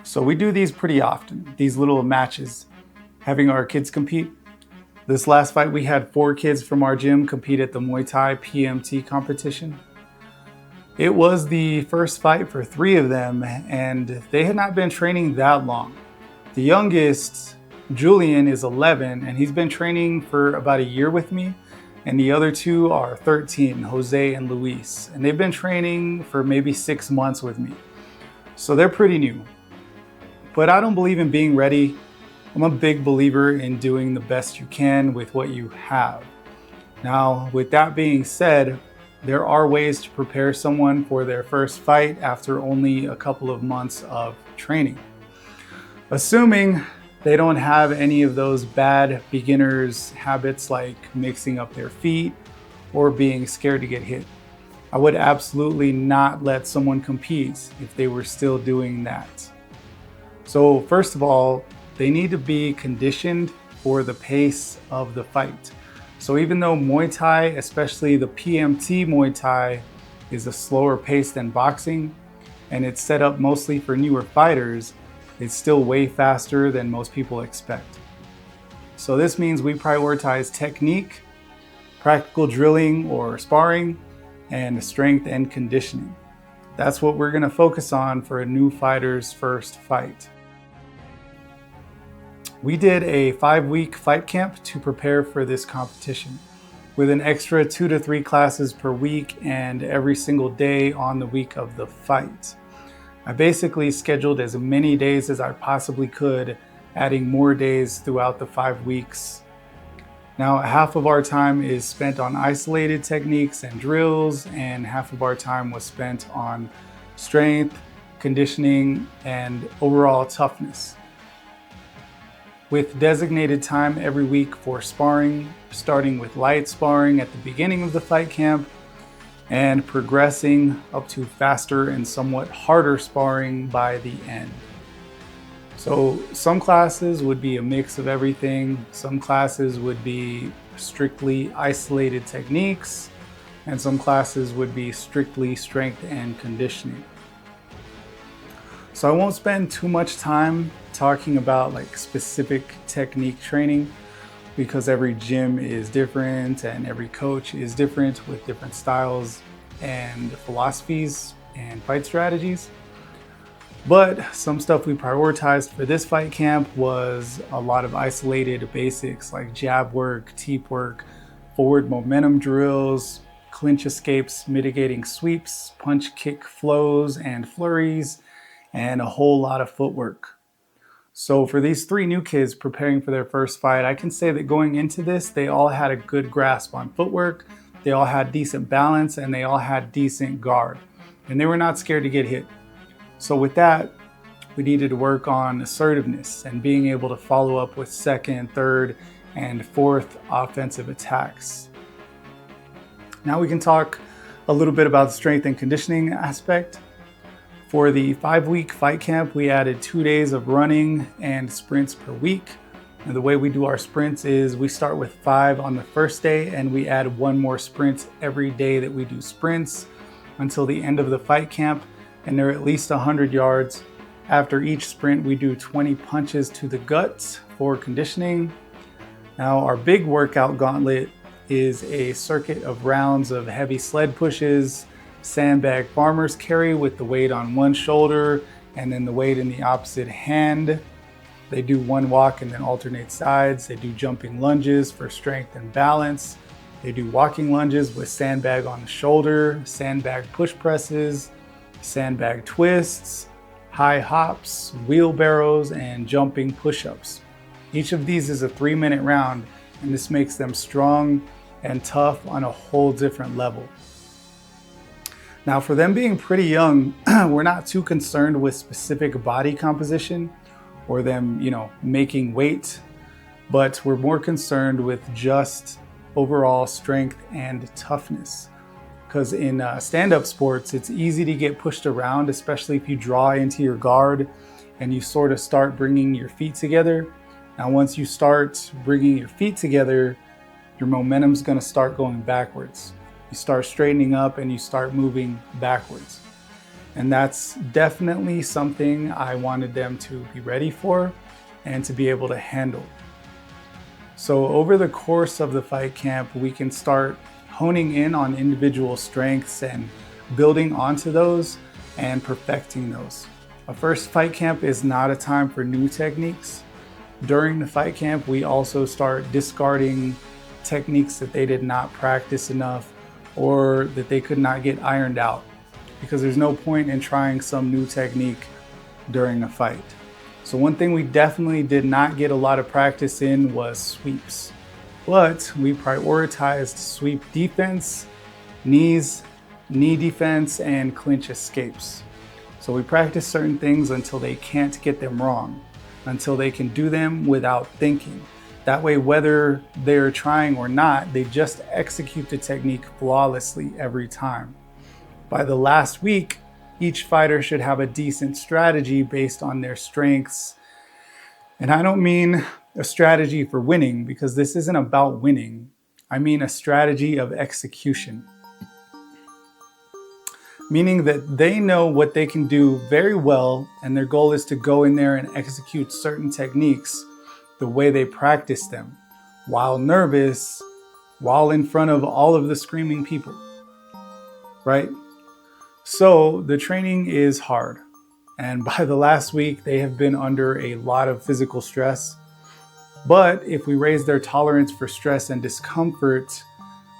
So we do these pretty often, these little matches, having our kids compete. This last fight we had 4 kids from our gym compete at the Muay Thai PMT competition. It was the first fight for 3 of them, and they had not been training that long. The youngest, Julian, is 11, and he's been training for about a year with me, and the other 2 are 13, Jose and Luis, and they've been training for maybe 6 months with me. So they're pretty new. But I don't believe in being ready. I'm a big believer in doing the best you can with what you have. Now, with that being said, there are ways to prepare someone for their first fight after only a couple of months of training. Assuming they don't have any of those bad beginners habits like mixing up their feet or being scared to get hit. I would absolutely not let someone compete if they were still doing that. So first of all, they need to be conditioned for the pace of the fight. So even though Muay Thai, especially the PMT Muay Thai, is a slower pace than boxing, and it's set up mostly for newer fighters, it's still way faster than most people expect. So this means we prioritize technique, practical drilling or sparring, and strength and conditioning. That's what we're gonna focus on for a new fighter's first fight. We did a 5-week fight camp to prepare for this competition, with an extra 2 to 3 classes per week and every single day on the week of the fight. I basically scheduled as many days as I possibly could, adding more days throughout the 5 weeks. Now, half of our time is spent on isolated techniques and drills, and half of our time was spent on strength, conditioning, and overall toughness, with designated time every week for sparring, starting with light sparring at the beginning of the fight camp and progressing up to faster and somewhat harder sparring by the end. So some classes would be a mix of everything. Some classes would be strictly isolated techniques, and some classes would be strictly strength and conditioning. So I won't spend too much time talking about like specific technique training, because every gym is different and every coach is different with different styles and philosophies and fight strategies. But some stuff we prioritized for this fight camp was a lot of isolated basics like jab work, teep work, forward momentum drills, clinch escapes, mitigating sweeps, punch kick flows and flurries, and a whole lot of footwork. So for these 3 new kids preparing for their first fight, I can say that going into this, they all had a good grasp on footwork, they all had decent balance, and they all had decent guard. And they were not scared to get hit. So with that, we needed to work on assertiveness and being able to follow up with second, third, and fourth offensive attacks. Now we can talk a little bit about the strength and conditioning aspect. For the 5-week fight camp, we added 2 days of running and sprints per week. And the way we do our sprints is we start with 5 on the first day, and we add 1 more sprint every day that we do sprints until the end of the fight camp, and they're at least 100 yards. After each sprint, we do 20 punches to the gut for conditioning. Now, our big workout gauntlet is a circuit of rounds of heavy sled pushes, sandbag farmer's carry with the weight on one shoulder and then the weight in the opposite hand. They do 1 walk and then alternate sides. They do jumping lunges for strength and balance. They do walking lunges with sandbag on the shoulder, sandbag push presses, sandbag twists, high hops, wheelbarrows, and jumping push-ups. Each of these is a 3-minute round, and this makes them strong and tough on a whole different level. Now, for them being pretty young, we're not too concerned with specific body composition or them, making weight, but we're more concerned with just overall strength and toughness. Because in stand-up sports, it's easy to get pushed around, especially if you draw into your guard and you sort of start bringing your feet together. Now, once you start bringing your feet together, your momentum's gonna start going backwards. You start straightening up and you start moving backwards. And that's definitely something I wanted them to be ready for and to be able to handle. So over the course of the fight camp, we can start honing in on individual strengths and building onto those and perfecting those. A first fight camp is not a time for new techniques. During the fight camp, we also start discarding techniques that they did not practice enough or that they could not get ironed out, because there's no point in trying some new technique during a fight. So one thing we definitely did not get a lot of practice in was sweeps, but we prioritized sweep defense, knees, knee defense, and clinch escapes. So we practice certain things until they can't get them wrong, until they can do them without thinking. That way, whether they're trying or not, they just execute the technique flawlessly every time. By the last week, each fighter should have a decent strategy based on their strengths. And I don't mean a strategy for winning, because this isn't about winning. I mean a strategy of execution. Meaning that they know what they can do very well, and their goal is to go in there and execute certain techniques the way they practice them, while nervous, while in front of all of the screaming people, right? So the training is hard. And by the last week, they have been under a lot of physical stress. But if we raise their tolerance for stress and discomfort,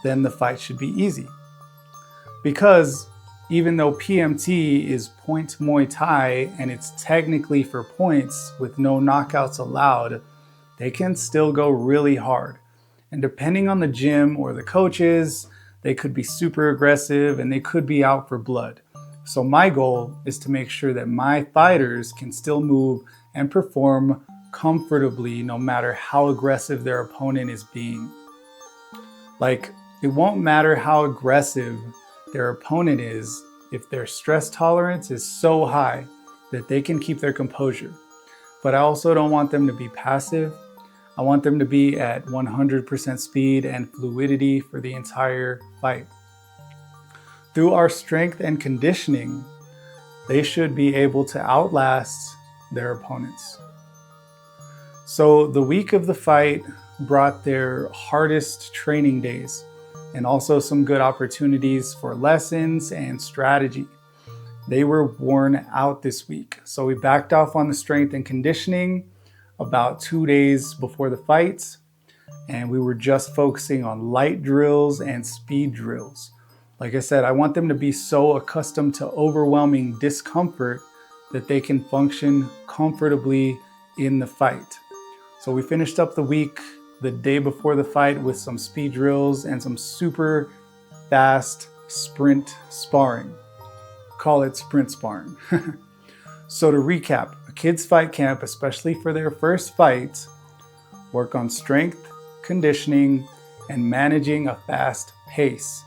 then the fight should be easy. Because even though PMT is point Muay Thai and it's technically for points with no knockouts allowed, they can still go really hard. And depending on the gym or the coaches, they could be super aggressive and they could be out for blood. So my goal is to make sure that my fighters can still move and perform comfortably no matter how aggressive their opponent is being. Like, it won't matter how aggressive their opponent is if their stress tolerance is so high that they can keep their composure. But I also don't want them to be passive. I want them to be at 100% speed and fluidity for the entire fight. Through our strength and conditioning, they should be able to outlast their opponents. So the week of the fight brought their hardest training days, and also some good opportunities for lessons and strategy. They were worn out this week, so we backed off on the strength and conditioning about 2 days before the fights, and we were just focusing on light drills and speed drills. Like I said, I want them to be so accustomed to overwhelming discomfort that they can function comfortably in the fight. So we finished up the week the day before the fight with some speed drills and some super fast sprint sparring. Call it sprint sparring. So to recap, a kids fight camp, especially for their first fight, work on strength, conditioning, and managing a fast pace,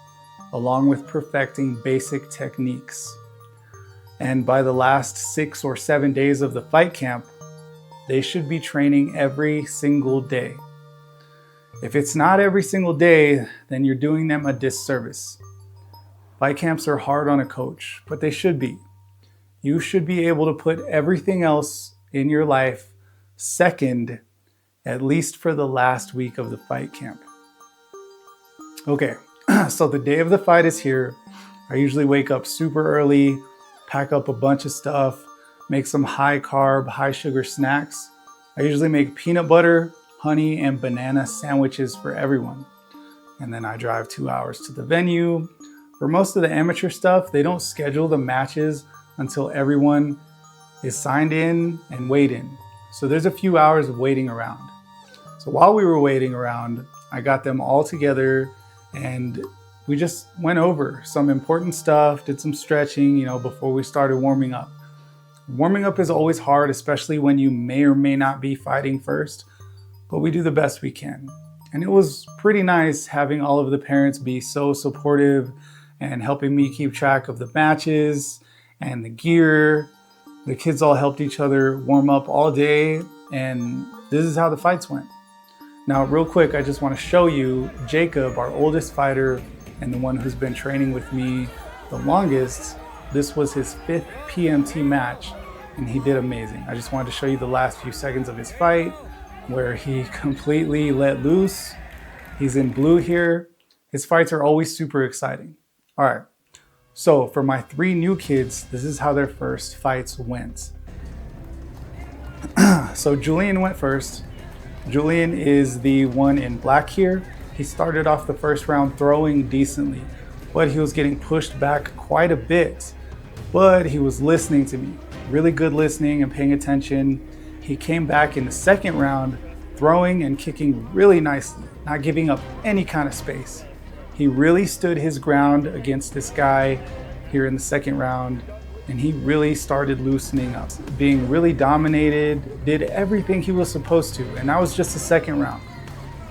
along with perfecting basic techniques. And by the last 6 or 7 days of the fight camp, they should be training every single day. If it's not every single day, then you're doing them a disservice. Fight camps are hard on a coach, but they should be. You should be able to put everything else in your life second, at least for the last week of the fight camp. Okay, so the day of the fight is here. I usually wake up super early, pack up a bunch of stuff, make some high carb, high sugar snacks. I usually make peanut butter, honey, and banana sandwiches for everyone. And then I drive 2 hours to the venue. For most of the amateur stuff, they don't schedule the matches until everyone is signed in and weighed in. So there's a few hours of waiting around. So while we were waiting around, I got them all together and we just went over some important stuff, did some stretching, before we started warming up. Warming up is always hard, especially when you may or may not be fighting first, but we do the best we can. And it was pretty nice having all of the parents be so supportive and helping me keep track of the matches and the gear. The kids all helped each other warm up all day, and this is how the fights went. Now, real quick, I just want to show you Jacob, our oldest fighter and the one who's been training with me the longest. This was his 5th PMT match, and he did amazing. I just wanted to show you the last few seconds of his fight where he completely let loose. He's in blue here. His fights are always super exciting. All right, so for my 3 new kids, this is how their first fights went. So Julian went first. Julian is the one in black here. He started off the first round throwing decently, but he was getting pushed back quite a bit. But he was listening to me, really good listening and paying attention. He came back in the second round, throwing and kicking really nicely, not giving up any kind of space. He really stood his ground against this guy here in the second round, and he really started loosening up, being really dominated, did everything he was supposed to, and that was just the second round.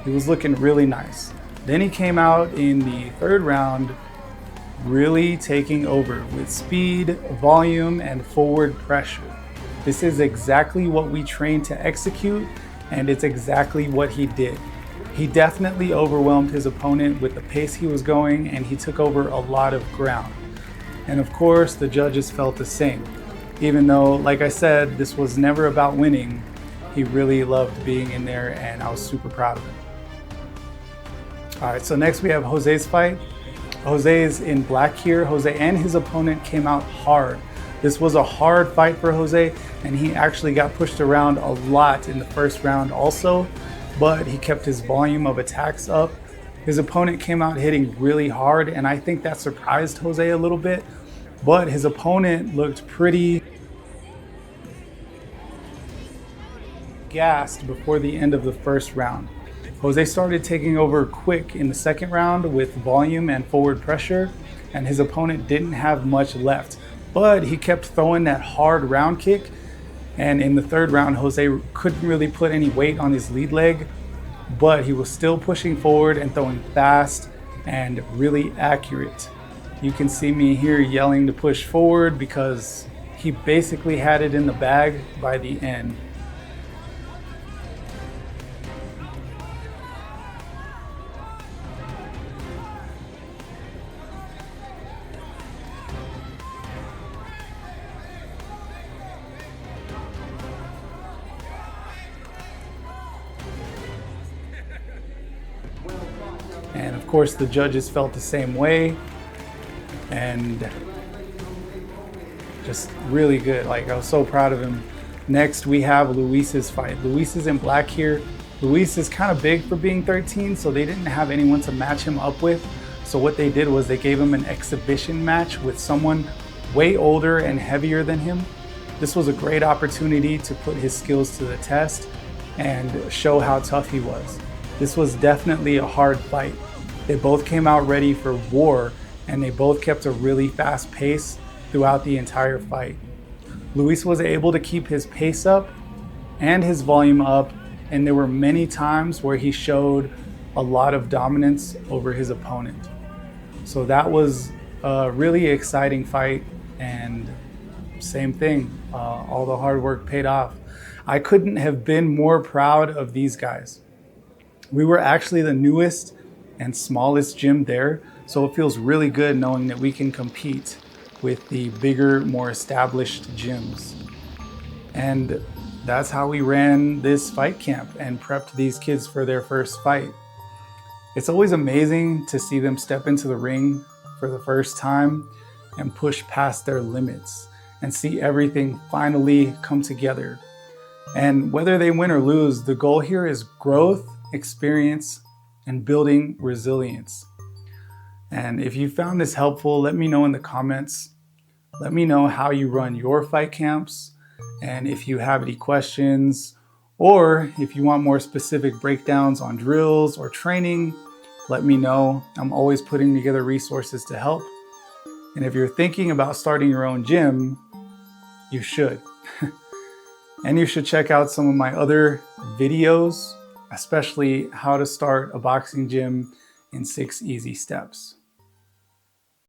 He was looking really nice. Then he came out in the third round, really taking over with speed, volume, and forward pressure. This is exactly what we trained to execute, and it's exactly what he did. He definitely overwhelmed his opponent with the pace he was going, and he took over a lot of ground. And of course, the judges felt the same. Even though, like I said, this was never about winning, he really loved being in there, and I was super proud of him. All right, so next we have Jose's fight. Jose is in black here. Jose and his opponent came out hard. This was a hard fight for Jose, and he actually got pushed around a lot in the first round also, but he kept his volume of attacks up. His opponent came out hitting really hard, and I think that surprised Jose a little bit, but his opponent looked pretty gassed before the end of the first round. Jose started taking over quick in the second round with volume and forward pressure, and his opponent didn't have much left, but he kept throwing that hard round kick. And in the third round, Jose couldn't really put any weight on his lead leg, but he was still pushing forward and throwing fast and really accurate. You can see me here yelling to push forward because he basically had it in the bag by the end. And of course, the judges felt the same way, and just really good. Like, I was so proud of him. Next, we have Luis's fight. Luis is in black here. Luis is kind of big for being 13, so they didn't have anyone to match him up with. So what they did was they gave him an exhibition match with someone way older and heavier than him. This was a great opportunity to put his skills to the test and show how tough he was. This was definitely a hard fight. They both came out ready for war, and they both kept a really fast pace throughout the entire fight. Luis was able to keep his pace up and his volume up, and there were many times where he showed a lot of dominance over his opponent. So that was a really exciting fight, and same thing, all the hard work paid off. I couldn't have been more proud of these guys. We were actually the newest and smallest gym there, so it feels really good knowing that we can compete with the bigger, more established gyms. And that's how we ran this fight camp and prepped these kids for their first fight. It's always amazing to see them step into the ring for the first time and push past their limits and see everything finally come together. And whether they win or lose, the goal here is growth, experience, and building resilience. And if you found this helpful, let me know in the comments. Let me know how you run your fight camps, and if you have any questions, or if you want more specific breakdowns on drills or training, let me know. I'm always putting together resources to help. And if you're thinking about starting your own gym, you should. And you should check out some of my other videos, especially how to start a boxing gym in 6 easy steps.